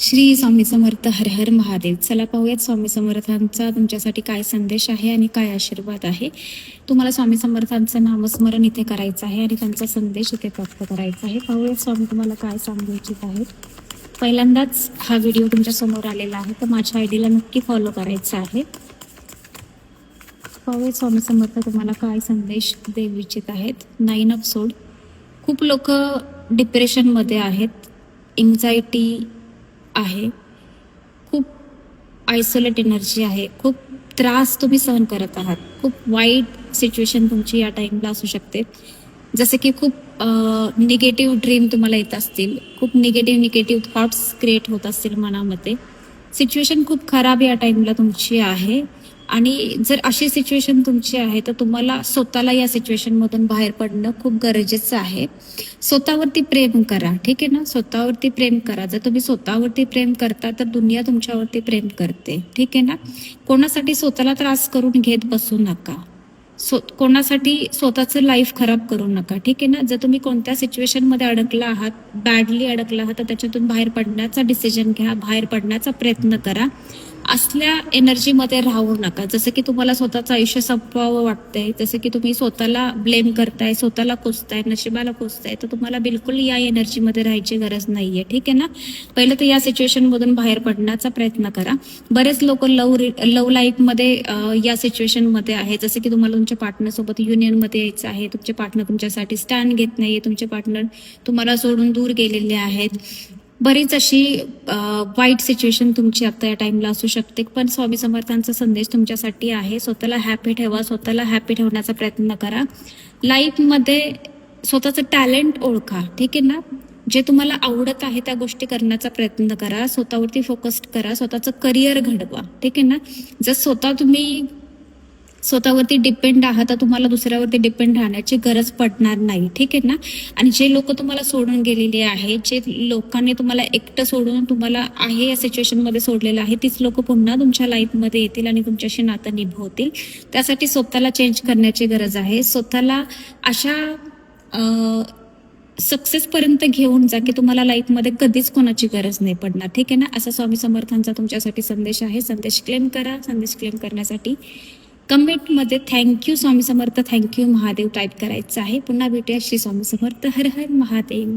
श्री स्वामी समर्थ. हर हर महादेव. चला पाहूयात स्वामी समर्थांचा तुमच्यासाठी काय संदेश आहे आणि काय आशीर्वाद आहे. तुम्हाला स्वामी समर्थांचं नामस्मरण इथे करायचं आहे आणि त्यांचा संदेश इथे प्राप्त करायचा आहे. पाहूयात स्वामी तुम्हाला काय सांगू इच्छित आहेत. पहिल्यांदाच हा व्हिडिओ तुमच्या समोर आलेला आहे तर माझ्या आयडीला नक्की फॉलो करायचं आहे. पाहूयात स्वामी समर्थ तुम्हाला काय संदेश देऊ इच्छित आहेत. 9 ऑफ सोड. खूप लोक डिप्रेशनमध्ये आहेत, एन्झायटी आहे, खूप आयसोलेट एनर्जी आहे, खूप त्रास तुम्ही सहन करत आहात, खूप वाईट सिच्युएशन तुमची या टाइमला असू शकते. जसे की खूप निगेटिव्ह ड्रीम तुम्हाला येत असतील, खूप निगेटिव्ह थॉट्स क्रिएट होत असतील मनामध्ये. सिच्युएशन खूप खराब या टाइमला तुमची आहे आणि जर अशी सिच्युएशन तुमची आहे तर तुम्हाला स्वतःला या सिच्युएशन मधून बाहेर पडणं खूप गरजेचं आहे. स्वतःवरती प्रेम करा, ठीक आहे ना. स्वतःवरती प्रेम करा. जर तुम्ही स्वतःवरती प्रेम करता तर दुनिया तुमच्यावरती प्रेम करते, ठीक आहे ना. कोणासाठी स्वतःला त्रास करून घेत बसू नका. कोणासाठी स्वतःचं लाईफ खराब करू नका, ठीक आहे ना. जर तुम्ही कोणत्या सिच्युएशन मध्ये अडकला आहात, बॅडली अडकला आहात, तर त्याच्यातून बाहेर पडण्याचा डिसिजन घ्या, बाहेर पडण्याचा प्रयत्न करा. असल्या एनर्जीमध्ये राहू नका. जसं की तुम्हाला स्वतःचं आयुष्य संपवावं वाटतंय, जसं की तुम्ही स्वतःला ब्लेम करताय, स्वतःला कोसताय, नशिबाला कोसताय, तर तुम्हाला बिलकुल या एनर्जीमध्ये राहायची गरज नाहीये, ठीक आहे ना. पहिलं तर या सिच्युएशन मधून बाहेर पडण्याचा प्रयत्न करा. बरेच लोक लव्ह लाईफ मध्ये या सिच्युएशन मध्ये आहे. जसं की तुम्हाला तुमच्या पार्टनर सोबत युनियन मध्ये यायचं आहे, तुमचे पार्टनर तुमच्यासाठी स्टँड घेत नाहीये, तुमचे पार्टनर तुम्हाला सोडून दूर गेलेले आहेत. बरीच अशी वाईट सिच्युएशन तुमची आता या टाइमला असू शकते. पण स्वामी समर्थांचा संदेश तुमच्यासाठी आहे. स्वतःला हॅपी ठेवा, स्वतःला हॅपी ठेवण्याचा प्रयत्न करा. लाईफमध्ये स्वतःचं टॅलेंट ओळखा, ठीक आहे ना. जे तुम्हाला आवडत आहे त्या गोष्टी करण्याचा प्रयत्न करा. स्वतःवरती फोकस करा, स्वतःचं करिअर घडवा, ठीक आहे ना. जर तुम्ही स्वतःवरती डिपेंड आहात तर तुम्हाला दुसऱ्यावरती डिपेंड राहण्याची गरज पडणार नाही, ठीक आहे ना. आणि जे लोक तुम्हाला सोडून गेलेले आहेत, जे लोकांनी तुम्हाला एकटं सोडून तुम्हाला आहे या सिच्युएशन मध्ये सोडलेलं आहे, तीच लोक पुन्हा तुमच्या लाईफमध्ये येतील आणि तुमच्याशी नातं निभवतील. त्यासाठी स्वतःला चेंज करण्याची गरज आहे. स्वतःला अशा सक्सेस पर्यंत घेऊन जा की तुम्हाला लाईफमध्ये कधीच कोणाची गरज नाही पडणार, ठीक आहे ना. असा स्वामी समर्थांचा तुमच्यासाठी संदेश आहे. संदेश क्लेम करा. संदेश क्लेम करण्यासाठी कमेंटमध्ये thank you Swami Samarth, thank you Mahadev type करायचं आहे. पुन्हा भेटूया. श्री स्वामी समर्थ. हर हर महादेव.